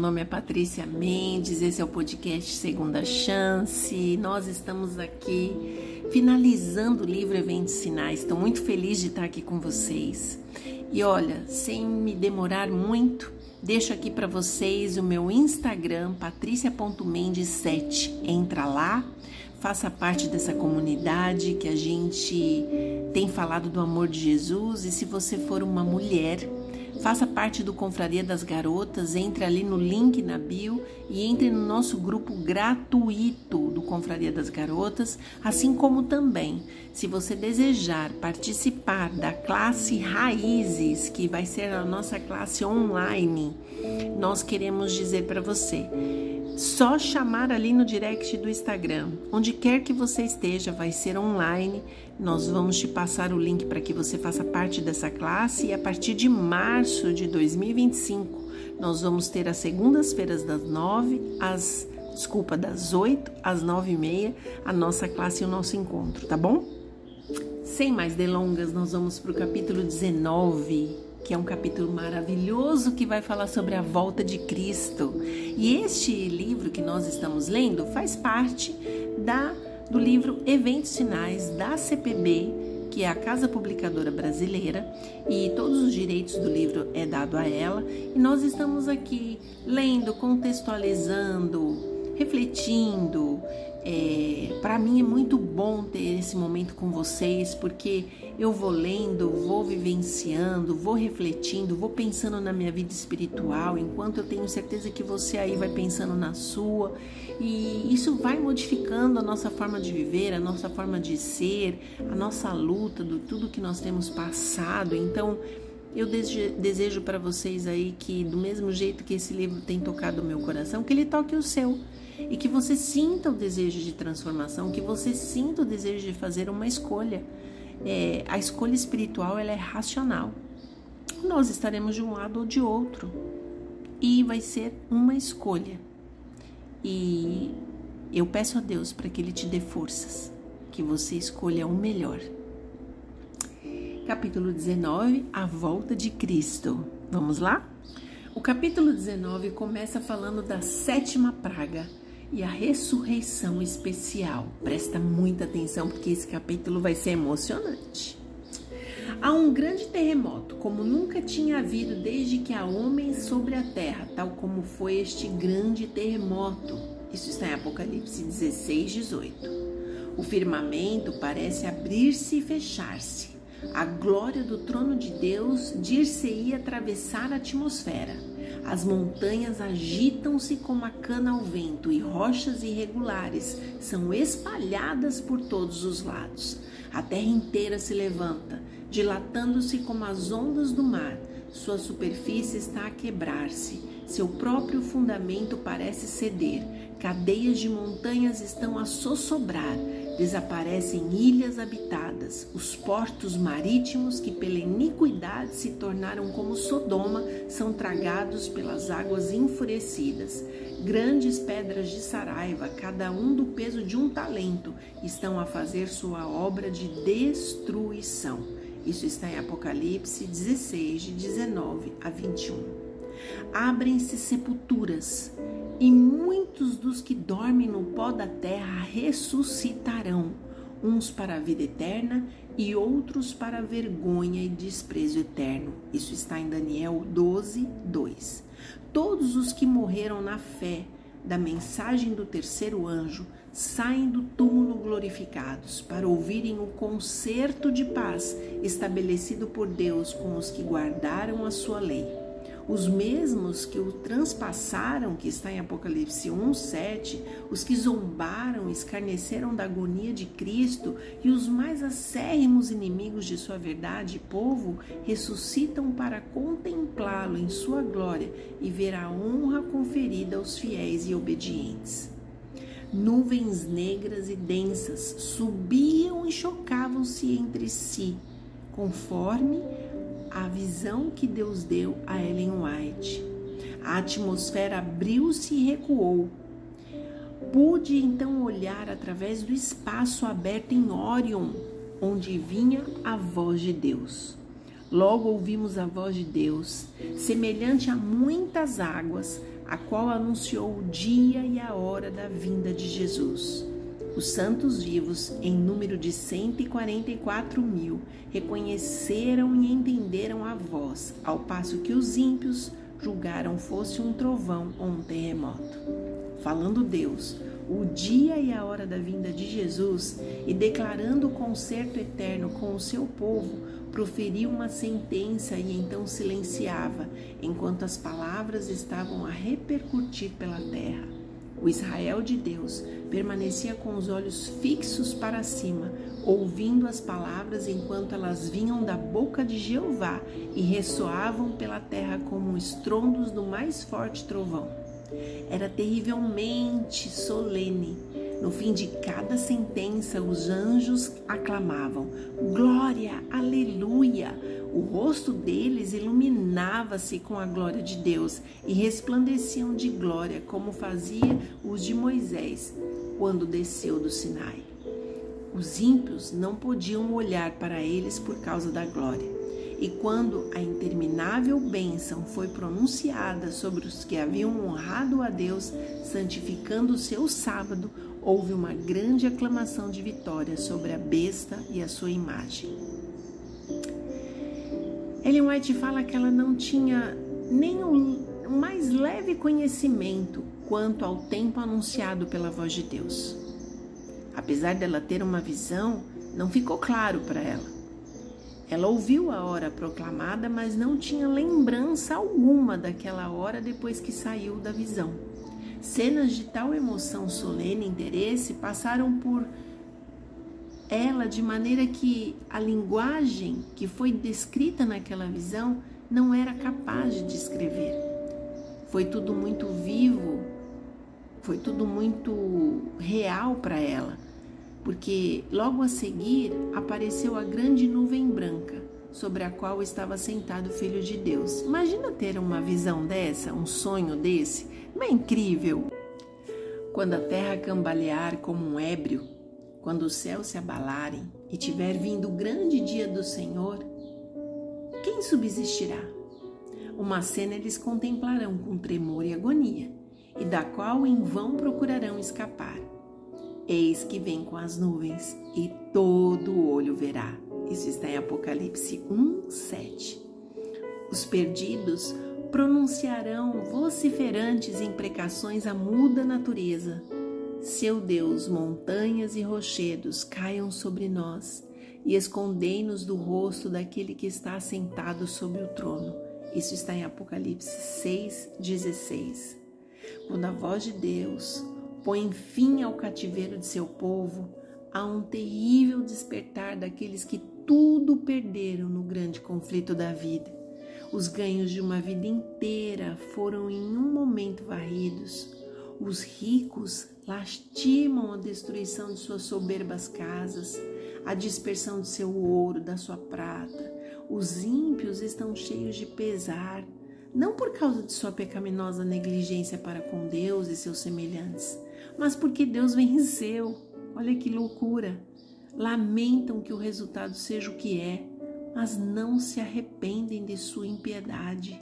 nome é Patrícia Mendes, esse é o podcast Segunda Chance. Nós estamos aqui finalizando o livro Eventos Sinais. Estou muito feliz de estar aqui com vocês. E olha, sem me demorar muito, deixo aqui para vocês o meu Instagram, patricia.mendes7. Entra lá, faça parte dessa comunidade que a gente tem falado do amor de Jesus. E se você for uma mulher, faça parte do Confraria das Garotas, entre ali no link na bio e entre no nosso grupo gratuito do Confraria das Garotas, assim como também, se você desejar participar da classe Raízes, que vai ser a nossa classe online, nós queremos dizer para você, só chamar ali no direct do Instagram, onde quer que você esteja, vai ser online. Nós vamos te passar o link para que você faça parte dessa classe e a partir de março de 2025, nós vamos ter as segundas-feiras das 8 às 9h30, a nossa classe e o nosso encontro, tá bom? Sem mais delongas, nós vamos para o capítulo 19, que é um capítulo maravilhoso que vai falar sobre a volta de Cristo. E este livro que nós estamos lendo faz parte do livro Eventos Sinais da CPB, que é a Casa Publicadora Brasileira, e todos os direitos do livro é dado a ela. E nós estamos aqui lendo, contextualizando, refletindo. Para mim é muito bom ter esse momento com vocês, porque eu vou lendo, vou vivenciando, vou refletindo, vou pensando na minha vida espiritual, enquanto eu tenho certeza que você aí vai pensando na sua, e isso vai modificando a nossa forma de viver, a nossa forma de ser, a nossa luta, do tudo que nós temos passado. Então eu desejo para vocês aí que, do mesmo jeito que esse livro tem tocado o meu coração, que ele toque o seu, e que você sinta o desejo de transformação, que você sinta o desejo de fazer uma escolha. A escolha espiritual, ela é racional. Nós estaremos de um lado ou de outro, e vai ser uma escolha. E eu peço a Deus para que Ele te dê forças, que você escolha o melhor. Capítulo 19, a volta de Cristo. Vamos lá? O capítulo 19 começa falando da 7ª praga e a ressurreição especial. Presta muita atenção, porque esse capítulo vai ser emocionante. Há um grande terremoto, como nunca tinha havido desde que há homens sobre a terra, tal como foi este grande terremoto. Isso está em Apocalipse 16, 18. O firmamento parece abrir-se e fechar-se. A glória do trono de Deus dir-se-ia atravessar a atmosfera. As montanhas agitam-se como a cana ao vento e rochas irregulares são espalhadas por todos os lados. A terra inteira se levanta, dilatando-se como as ondas do mar. Sua superfície está a quebrar-se. Seu próprio fundamento parece ceder. Cadeias de montanhas estão a sossobrar. Desaparecem ilhas habitadas. Os portos marítimos que pela iniquidade se tornaram como Sodoma são tragados pelas águas enfurecidas. Grandes pedras de Saraiva, cada um do peso de um talento, estão a fazer sua obra de destruição. Isso está em Apocalipse 16, de 19 a 21. Abrem-se sepulturas, e muitos dos que dormem no pó da terra ressuscitarão, uns para a vida eterna e outros para a vergonha e desprezo eterno. Isso está em Daniel 12, 2. Todos os que morreram na fé da mensagem do terceiro anjo saem do túmulo glorificados para ouvirem o concerto de paz estabelecido por Deus com os que guardaram a sua lei. Os mesmos que o transpassaram, que está em Apocalipse 1, 7, os que zombaram, escarneceram da agonia de Cristo e os mais acérrimos inimigos de sua verdade e povo, ressuscitam para contemplá-lo em sua glória e ver a honra conferida aos fiéis e obedientes. Nuvens negras e densas subiam e chocavam-se entre si, conforme a visão que Deus deu a Ellen White. A atmosfera abriu-se e recuou. Pude então olhar através do espaço aberto em Órion, onde vinha a voz de Deus. Logo ouvimos a voz de Deus, semelhante a muitas águas, a qual anunciou o dia e a hora da vinda de Jesus. Os santos vivos, em número de 144.000, reconheceram e entenderam a voz, ao passo que os ímpios julgaram fosse um trovão ou um terremoto. Falando Deus, o dia e a hora da vinda de Jesus, e declarando o concerto eterno com o seu povo, proferiu uma sentença e então silenciava, enquanto as palavras estavam a repercutir pela terra. O Israel de Deus permanecia com os olhos fixos para cima, ouvindo as palavras enquanto elas vinham da boca de Jeová e ressoavam pela terra como estrondos do mais forte trovão. Era terrivelmente solene. No fim de cada sentença, os anjos aclamavam: glória, aleluia! O rosto deles iluminava-se com a glória de Deus e resplandeciam de glória, como fazia os de Moisés quando desceu do Sinai. Os ímpios não podiam olhar para eles por causa da glória. E quando a interminável bênção foi pronunciada sobre os que haviam honrado a Deus, santificando o seu sábado, houve uma grande aclamação de vitória sobre a besta e a sua imagem. Ellen White fala que ela não tinha nem o mais leve conhecimento quanto ao tempo anunciado pela voz de Deus. Apesar dela ter uma visão, não ficou claro para ela. Ela ouviu a hora proclamada, mas não tinha lembrança alguma daquela hora depois que saiu da visão. Cenas de tal emoção solene e interesse passaram por ela de maneira que a linguagem que foi descrita naquela visão não era capaz de descrever. Foi tudo muito vivo, foi tudo muito real para ela, porque logo a seguir apareceu a grande nuvem branca, sobre a qual estava sentado o Filho de Deus. Imagina ter uma visão dessa, um sonho desse, não é incrível? Quando a terra cambalear como um ébrio, quando os céus se abalarem e tiver vindo o grande dia do Senhor, quem subsistirá? Uma cena eles contemplarão com tremor e agonia, e da qual em vão procurarão escapar. Eis que vem com as nuvens, e todo o olho verá. Isso está em Apocalipse 1:7. Os perdidos pronunciarão vociferantes imprecações à muda natureza. Seu Deus, montanhas e rochedos, caiam sobre nós e escondei-nos do rosto daquele que está assentado sobre o trono. Isso está em Apocalipse 6:16. Quando a voz de Deus põe fim ao cativeiro de seu povo, há um terrível despertar daqueles que tudo perderam no grande conflito da vida. Os ganhos de uma vida inteira foram em um momento varridos. Os ricos lastimam a destruição de suas soberbas casas, a dispersão de seu ouro, da sua prata. Os ímpios estão cheios de pesar, não por causa de sua pecaminosa negligência para com Deus e seus semelhantes, mas porque Deus venceu. Olha que loucura! Lamentam que o resultado seja o que é, mas não se arrependem de sua impiedade.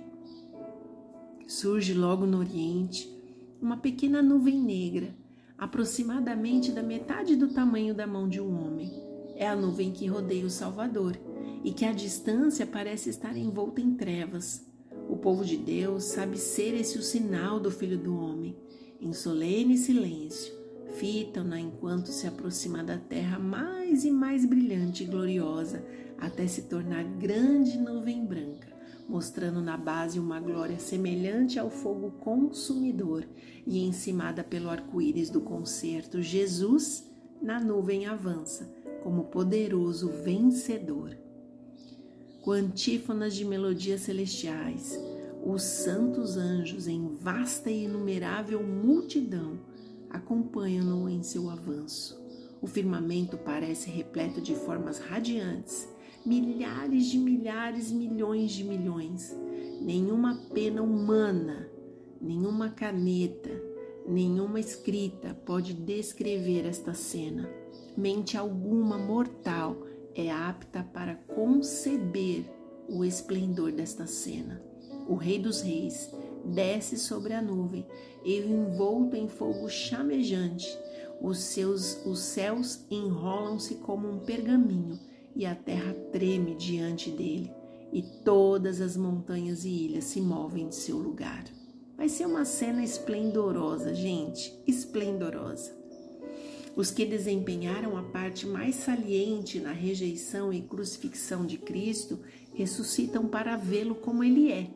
Surge logo no Oriente uma pequena nuvem negra, aproximadamente da metade do tamanho da mão de um homem. É a nuvem que rodeia o Salvador e que à distância parece estar envolta em trevas. O povo de Deus sabe ser esse o sinal do Filho do Homem. Em solene silêncio, fitam-na enquanto se aproxima da terra mais e mais brilhante e gloriosa, até se tornar grande nuvem branca, mostrando na base uma glória semelhante ao fogo consumidor e encimada pelo arco-íris do concerto. Jesus na nuvem avança como poderoso vencedor. Com antífonas de melodias celestiais, os santos anjos em vasta e inumerável multidão acompanham-no em seu avanço. O firmamento parece repleto de formas radiantes, milhares de milhares, milhões de milhões. Nenhuma pena humana, nenhuma caneta, nenhuma escrita pode descrever esta cena. Mente alguma mortal é apta para conceber o esplendor desta cena. O Rei dos Reis, desce sobre a nuvem, envolto em fogo chamejante. Os céus enrolam-se como um pergaminho e a terra treme diante dele, e todas as montanhas e ilhas se movem de seu lugar. Vai ser uma cena esplendorosa, gente, esplendorosa. Os que desempenharam a parte mais saliente na rejeição e crucifixão de Cristo ressuscitam para vê-lo como ele é.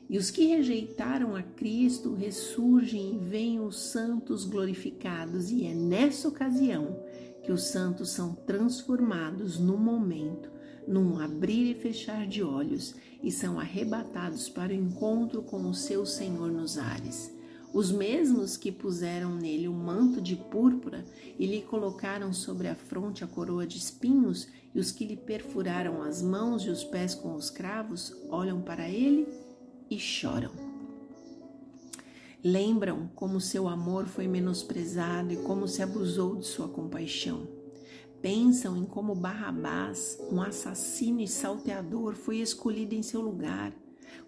E os que rejeitaram a Cristo ressurgem e veem os santos glorificados, e é nessa ocasião que os santos são transformados num momento, num abrir e fechar de olhos, e são arrebatados para o encontro com o seu Senhor nos ares. Os mesmos que puseram nele um manto de púrpura e lhe colocaram sobre a fronte a coroa de espinhos, e os que lhe perfuraram as mãos e os pés com os cravos, olham para ele e choram. Lembram como seu amor foi menosprezado e como se abusou de sua compaixão. Pensam em como Barrabás, um assassino e salteador, foi escolhido em seu lugar,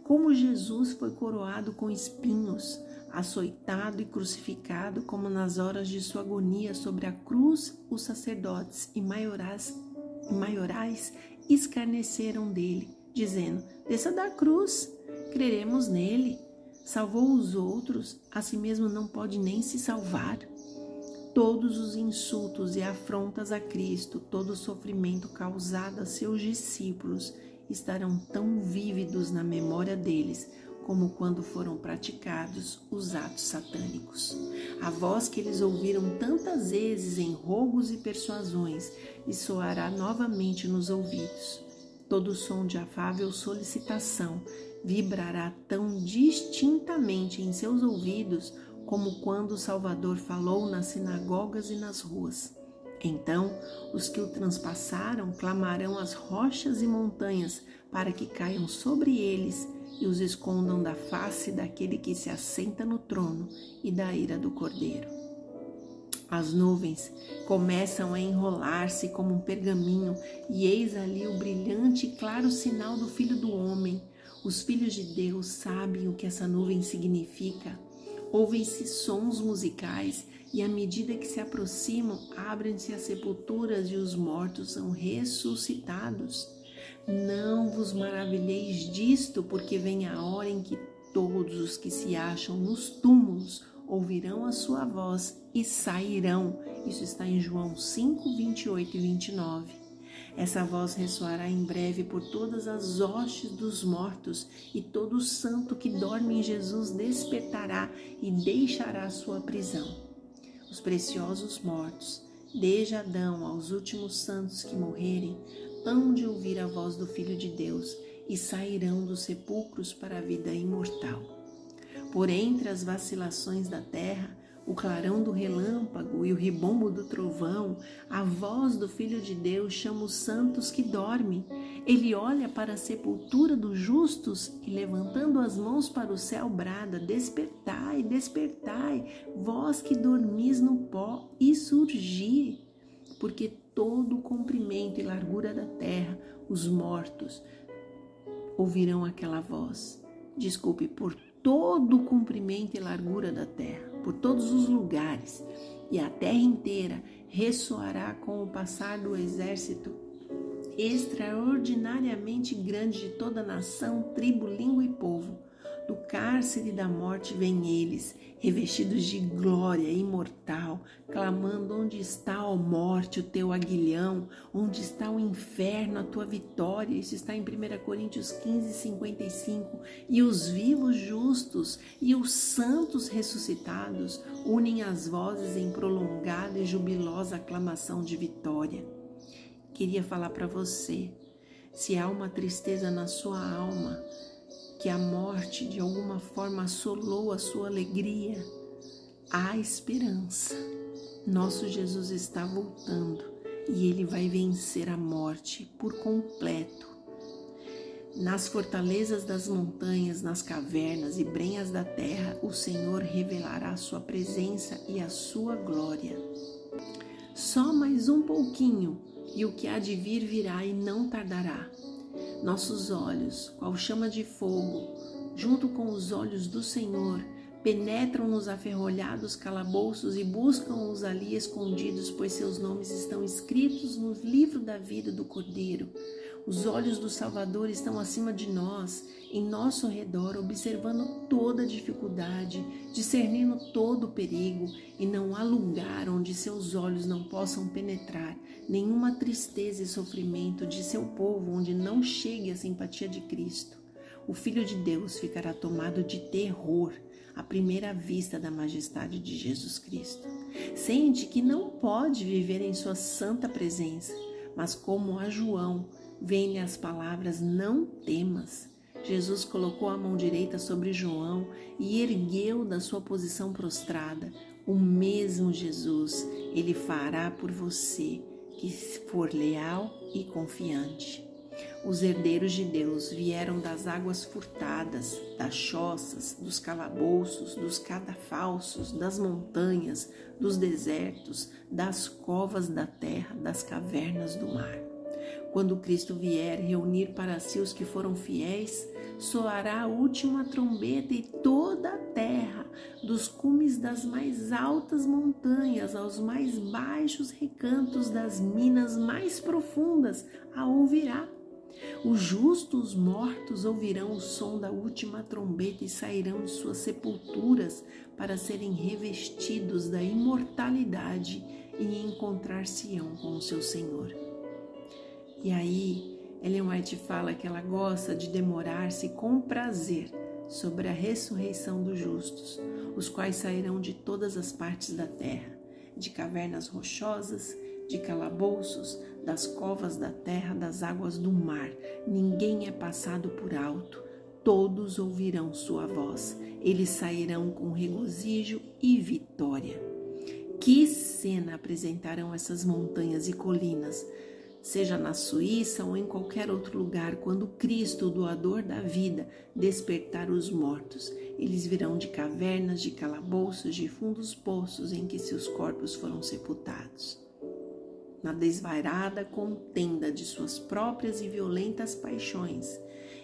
como Jesus foi coroado com espinhos, açoitado e crucificado, como nas horas de sua agonia sobre a cruz, os sacerdotes e maiorais escarneceram dele, dizendo: desça da cruz, creremos nele. Salvou os outros, a si mesmo não pode nem se salvar. Todos os insultos e afrontas a Cristo, todo o sofrimento causado a seus discípulos estarão tão vívidos na memória deles como quando foram praticados os atos satânicos. A voz que eles ouviram tantas vezes em rogos e persuasões lhes soará novamente nos ouvidos. Todo som de afável solicitação vibrará tão distintamente em seus ouvidos como quando o Salvador falou nas sinagogas e nas ruas. Então, os que o transpassaram clamarão às rochas e montanhas para que caiam sobre eles e os escondam da face daquele que se assenta no trono e da ira do Cordeiro. As nuvens começam a enrolar-se como um pergaminho, e eis ali o brilhante e claro sinal do Filho do Homem. Os filhos de Deus sabem o que essa nuvem significa. Ouvem-se sons musicais, e à medida que se aproximam, abrem-se as sepulturas e os mortos são ressuscitados. Não vos maravilheis disto, porque vem a hora em que todos os que se acham nos túmulos ouvirão a sua voz e sairão. Isso está em João 5, 28 e 29. Essa voz ressoará em breve por todas as hostes dos mortos, e todo santo que dorme em Jesus despertará e deixará sua prisão. Os preciosos mortos, desde Adão aos últimos santos que morrerem, hão de ouvir a voz do Filho de Deus e sairão dos sepulcros para a vida imortal. Por entre as vacilações da terra, o clarão do relâmpago e o ribombo do trovão, a voz do Filho de Deus chama os santos que dormem. Ele olha para a sepultura dos justos e, levantando as mãos para o céu, brada: despertai, despertai, vós que dormis no pó, e surgi. Porque todo o comprimento e largura da terra, os mortos ouvirão aquela voz. Desculpe, por todo o comprimento e largura da terra, por todos os lugares, e a terra inteira ressoará com o passar do exército extraordinariamente grande de toda nação, tribo, língua e povo. Do cárcere da morte vêm eles, revestidos de glória imortal, clamando: onde está, ó morte, o teu aguilhão? Onde está o inferno, a tua vitória? Isso está em 1 Coríntios 15, 55. E os vivos justos e os santos ressuscitados unem as vozes em prolongada e jubilosa aclamação de vitória. Queria falar para você, se há uma tristeza na sua alma, que a morte de alguma forma assolou a sua alegria, há esperança. Nosso Jesus está voltando e ele vai vencer a morte por completo. Nas fortalezas das montanhas, nas cavernas e brenhas da terra, o Senhor revelará a sua presença e a sua glória. Só mais um pouquinho e o que há de vir virá e não tardará. Nossos olhos, qual chama de fogo, junto com os olhos do Senhor, penetram nos aferrolhados calabouços e buscam-os ali escondidos, pois seus nomes estão escritos no livro da vida do Cordeiro. Os olhos do Salvador estão acima de nós, em nosso redor, observando toda a dificuldade, discernindo todo o perigo, e não há lugar onde seus olhos não possam penetrar, nenhuma tristeza e sofrimento de seu povo onde não chegue a simpatia de Cristo. O Filho de Deus ficará tomado de terror à primeira vista da majestade de Jesus Cristo. Sente que não pode viver em sua santa presença, mas como a João, vêm-lhe as palavras: não temas. Jesus colocou a mão direita sobre João e ergueu da sua posição prostrada. O mesmo Jesus, ele fará por você, que for leal e confiante. Os herdeiros de Deus vieram das águas furtadas, das choças, dos calabouços, dos cadafalsos, das montanhas, dos desertos, das covas da terra, das cavernas do mar. Quando Cristo vier reunir para si os que foram fiéis, soará a última trombeta e toda a terra, dos cumes das mais altas montanhas aos mais baixos recantos das minas mais profundas, a ouvirá. Os justos mortos ouvirão o som da última trombeta e sairão de suas sepulturas para serem revestidos da imortalidade e encontrar-se-ão com o seu Senhor. E aí, Ellen White fala que ela gosta de demorar-se com prazer sobre a ressurreição dos justos, os quais sairão de todas as partes da terra, de cavernas rochosas, de calabouços, das covas da terra, das águas do mar. Ninguém é passado por alto, todos ouvirão sua voz, eles sairão com regozijo e vitória. Que cena apresentarão essas montanhas e colinas, seja na Suíça ou em qualquer outro lugar, quando Cristo, o doador da vida, despertar os mortos. Eles virão de cavernas, de calabouços, de fundos poços em que seus corpos foram sepultados. Na desvairada contenda de suas próprias e violentas paixões,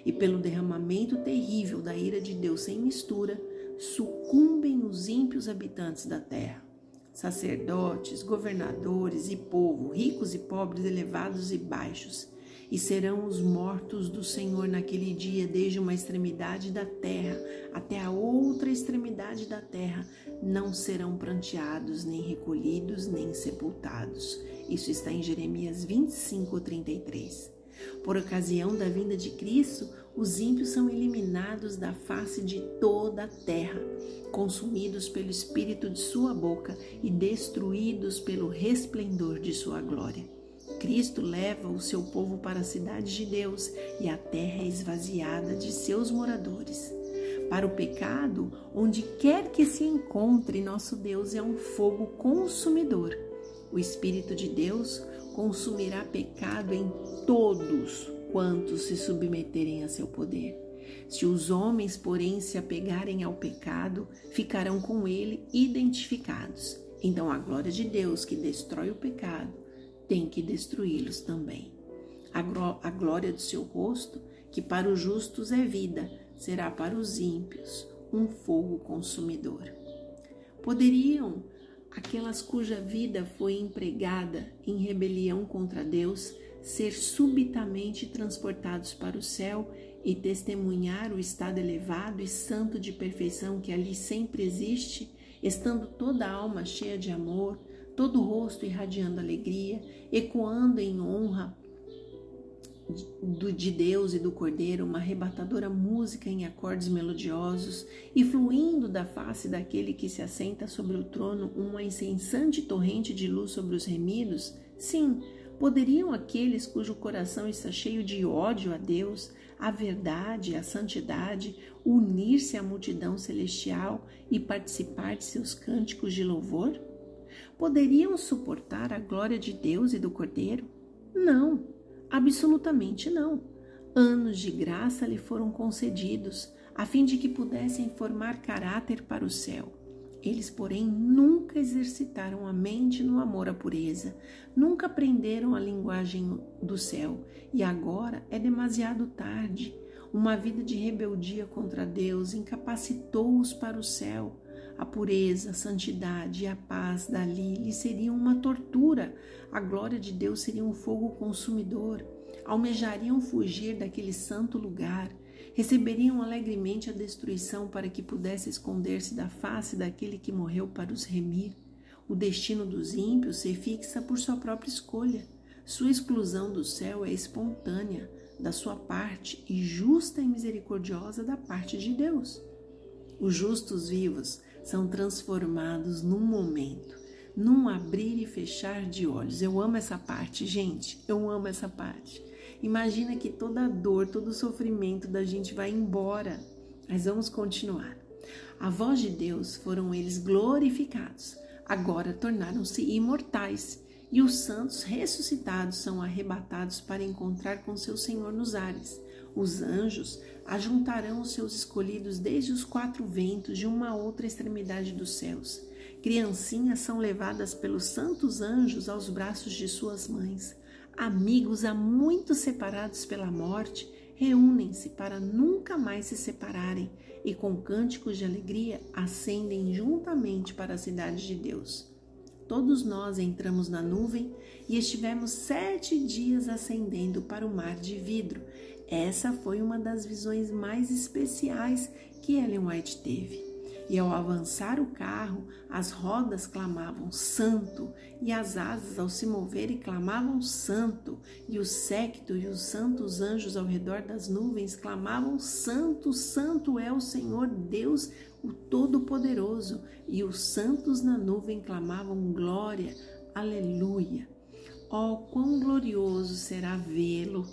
e pelo derramamento terrível da ira de Deus sem mistura, sucumbem os ímpios habitantes da terra. Sacerdotes, governadores e povo, ricos e pobres, elevados e baixos, e serão os mortos do Senhor naquele dia, desde uma extremidade da terra até a outra extremidade da terra, não serão pranteados, nem recolhidos, nem sepultados. Isso está em Jeremias 25:33. Por ocasião da vinda de Cristo, os ímpios são eliminados da face de toda a terra, consumidos pelo espírito de sua boca e destruídos pelo resplendor de sua glória. Cristo leva o seu povo para a cidade de Deus e a terra é esvaziada de seus moradores. Para o pecado, onde quer que se encontre, nosso Deus é um fogo consumidor. O Espírito de Deus consumirá pecado em todos quantos se submeterem a seu poder. Se os homens, porém, se apegarem ao pecado, ficarão com ele identificados. Então a glória de Deus, que destrói o pecado, tem que destruí-los também. A glória do seu rosto, que para os justos é vida, será para os ímpios um fogo consumidor. Poderiam aquelas cuja vida foi empregada em rebelião contra Deus ser subitamente transportados para o céu e testemunhar o estado elevado e santo de perfeição que ali sempre existe, estando toda a alma cheia de amor, todo o rosto irradiando alegria, ecoando em honra de Deus e do Cordeiro uma arrebatadora música em acordes melodiosos e fluindo da face daquele que se assenta sobre o trono uma incessante torrente de luz sobre os remidos? Sim, poderiam aqueles cujo coração está cheio de ódio a Deus, à verdade, à santidade, unir-se à multidão celestial e participar de seus cânticos de louvor? Poderiam suportar a glória de Deus e do Cordeiro? Não, absolutamente não. Anos de graça lhe foram concedidos, a fim de que pudessem formar caráter para o céu. Eles, porém, nunca exercitaram a mente no amor à pureza, nunca aprenderam a linguagem do céu, e agora é demasiado tarde. Uma vida de rebeldia contra Deus incapacitou-os para o céu. A pureza, a santidade e a paz dali lhe seriam uma tortura. A glória de Deus seria um fogo consumidor. Almejariam fugir daquele santo lugar. Receberiam alegremente a destruição para que pudesse esconder-se da face daquele que morreu para os remir. O destino dos ímpios se fixa por sua própria escolha. Sua exclusão do céu é espontânea da sua parte e justa e misericordiosa da parte de Deus. Os justos vivos são transformados num momento, num abrir e fechar de olhos. Eu amo essa parte, gente, eu amo essa parte. Imagina que toda a dor, todo o sofrimento da gente vai embora. Mas vamos continuar. A voz de Deus foram eles glorificados, agora tornaram-se imortais, e os santos ressuscitados são arrebatados para encontrar com seu Senhor nos ares. Os anjos ajuntarão os seus escolhidos desde os 4 ventos de uma outra extremidade dos céus. Criancinhas são levadas pelos santos anjos aos braços de suas mães. Amigos há muito separados pela morte reúnem-se para nunca mais se separarem e com cânticos de alegria ascendem juntamente para a cidade de Deus. Todos nós entramos na nuvem e estivemos 7 dias ascendendo para o mar de vidro. Essa foi uma das visões mais especiais que Ellen White teve. E ao avançar o carro, as rodas clamavam santo, e as asas ao se moverem clamavam santo, e o séquito e os santos anjos ao redor das nuvens clamavam santo, santo é o Senhor Deus, o Todo-Poderoso, e os santos na nuvem clamavam glória, aleluia. Oh, quão glorioso será vê-lo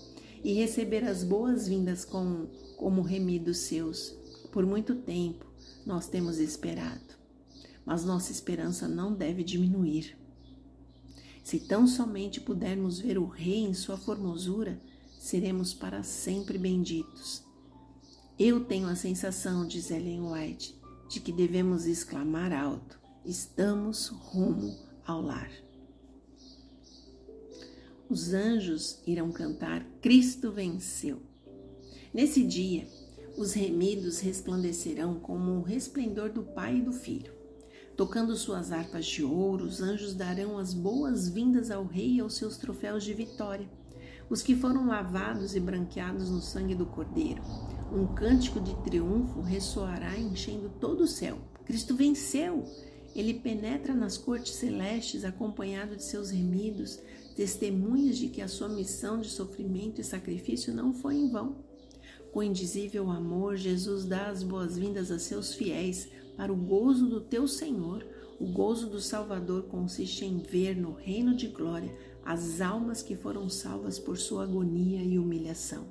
e receber as boas-vindas como remidos seus. Por muito tempo nós temos esperado, mas nossa esperança não deve diminuir. Se tão somente pudermos ver o Rei em sua formosura, seremos para sempre benditos. Eu tenho a sensação, diz Ellen White, de que devemos exclamar alto: estamos rumo ao lar. Os anjos irão cantar Cristo venceu. Nesse dia, os remidos resplandecerão como o resplendor do Pai e do Filho. Tocando suas harpas de ouro, os anjos darão as boas-vindas ao Rei e aos seus troféus de vitória, os que foram lavados e branqueados no sangue do Cordeiro. Um cântico de triunfo ressoará enchendo todo o céu. Cristo venceu! Ele penetra nas cortes celestes acompanhado de seus remidos, testemunhas de que a sua missão de sofrimento e sacrifício não foi em vão. Com indizível amor, Jesus dá as boas-vindas a seus fiéis para o gozo do teu Senhor. O gozo do Salvador consiste em ver no reino de glória as almas que foram salvas por sua agonia e humilhação.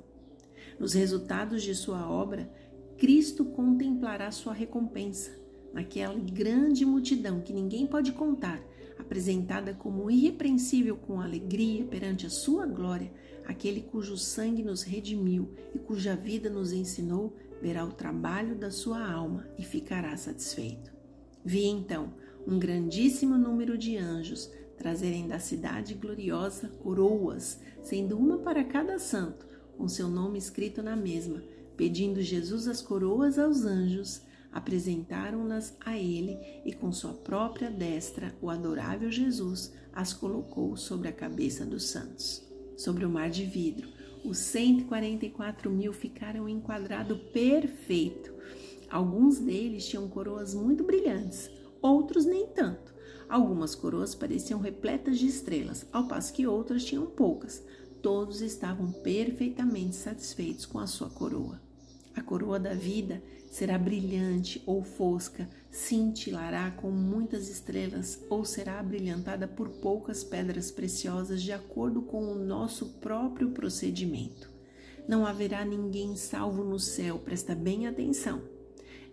Nos resultados de sua obra, Cristo contemplará sua recompensa, naquela grande multidão que ninguém pode contar, apresentada como irrepreensível com alegria perante a sua glória. Aquele cujo sangue nos redimiu e cuja vida nos ensinou, verá o trabalho da sua alma e ficará satisfeito. Vi então um grandíssimo número de anjos trazerem da cidade gloriosa coroas, sendo uma para cada santo, com seu nome escrito na mesma. Pedindo Jesus as coroas aos anjos, apresentaram-nas a ele e com sua própria destra o adorável Jesus as colocou sobre a cabeça dos santos. Sobre o mar de vidro, os 144.000 ficaram em quadrado perfeito. Alguns deles tinham coroas muito brilhantes, outros nem tanto. Algumas coroas pareciam repletas de estrelas, ao passo que outras tinham poucas. Todos estavam perfeitamente satisfeitos com a sua coroa. A coroa da vida será brilhante ou fosca, cintilará com muitas estrelas ou será abrilhantada por poucas pedras preciosas de acordo com o nosso próprio procedimento. Não haverá ninguém salvo no céu, presta bem atenção.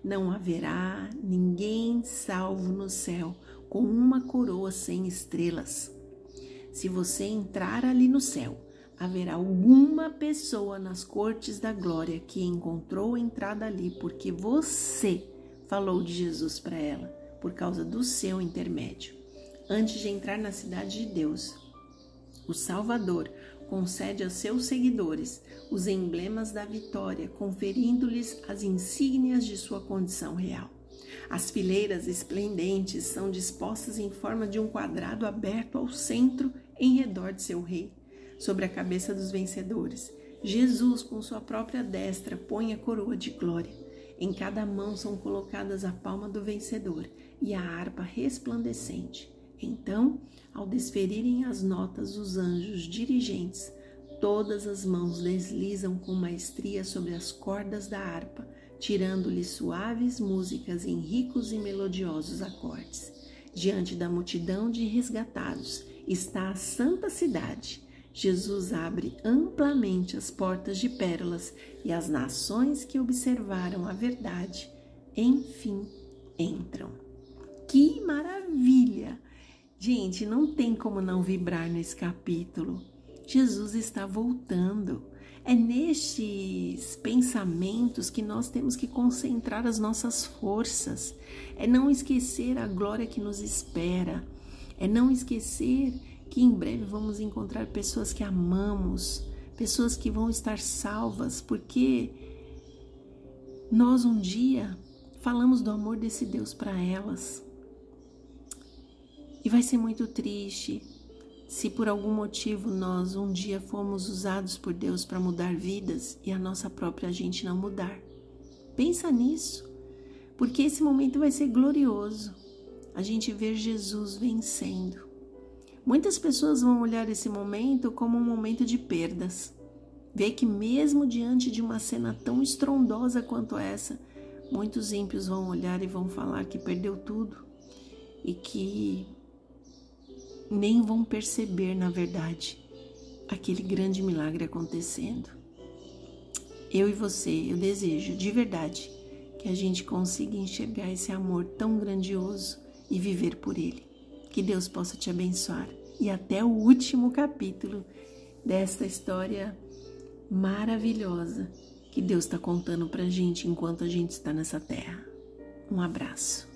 Não haverá ninguém salvo no céu com uma coroa sem estrelas. Se você entrar ali no céu, haverá alguma pessoa nas cortes da glória que encontrou entrada ali porque você falou de Jesus para ela, por causa do seu intermédio. Antes de entrar na cidade de Deus, o Salvador concede aos seus seguidores os emblemas da vitória, conferindo-lhes as insígnias de sua condição real. As fileiras esplendentes são dispostas em forma de um quadrado aberto ao centro em redor de seu rei. Sobre a cabeça dos vencedores, Jesus, com sua própria destra, põe a coroa de glória. Em cada mão são colocadas a palma do vencedor e a harpa resplandecente. Então, ao desferirem as notas os anjos dirigentes, todas as mãos deslizam com maestria sobre as cordas da harpa, tirando-lhe suaves músicas em ricos e melodiosos acordes. Diante da multidão de resgatados está a santa cidade. Jesus abre amplamente as portas de pérolas e as nações que observaram a verdade, enfim, entram. Que maravilha! Gente, não tem como não vibrar nesse capítulo. Jesus está voltando. É nestes pensamentos que nós temos que concentrar as nossas forças. É não esquecer a glória que nos espera. É não esquecer que em breve vamos encontrar pessoas que amamos, pessoas que vão estar salvas, porque nós um dia falamos do amor desse Deus para elas. E vai ser muito triste se por algum motivo nós um dia fomos usados por Deus para mudar vidas e a nossa própria gente não mudar. Pensa nisso, porque esse momento vai ser glorioso. A gente ver Jesus vencendo. Muitas pessoas vão olhar esse momento como um momento de perdas. Ver que mesmo diante de uma cena tão estrondosa quanto essa, muitos ímpios vão olhar e vão falar que perdeu tudo e que nem vão perceber, na verdade, aquele grande milagre acontecendo. Eu e você, eu desejo de verdade que a gente consiga enxergar esse amor tão grandioso e viver por ele. Que Deus possa te abençoar. E até o último capítulo desta história maravilhosa que Deus está contando pra gente enquanto a gente está nessa terra. Um abraço.